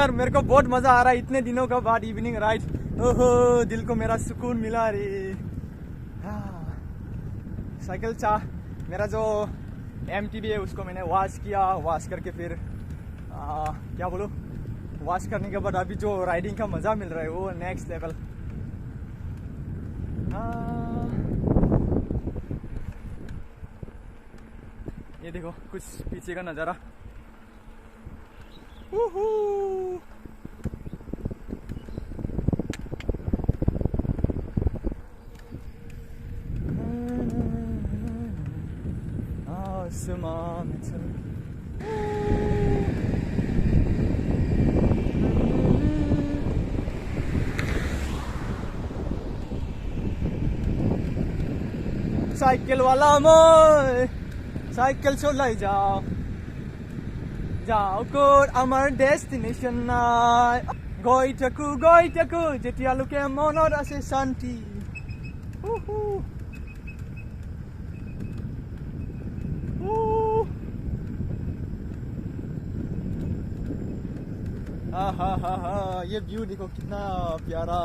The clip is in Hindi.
यार मेरे को बहुत मजा आ रहा है इतने दिनों का बाद इवनिंग राइड। ओहो दिल को मेरा सुकून मिला रे। साइकिल मेरा जो MTB है उसको मैंने वॉश किया, वॉश करके फिर क्या बोलूँ, वॉश करने के बाद अभी जो राइडिंग का मजा मिल रहा है वो नेक्स्ट लेवल। ये देखो कुछ पीछे का नज़ारा। आसमान में चल साइकिल वाला मोय साइकिल चलाई যাও যাও কোর আমার ডেস্টিনেশন নাই গৈ থাকো যেতিয়ালৈকে মনত আছে শান্তি। ये व्यू देखो कितना प्यारा।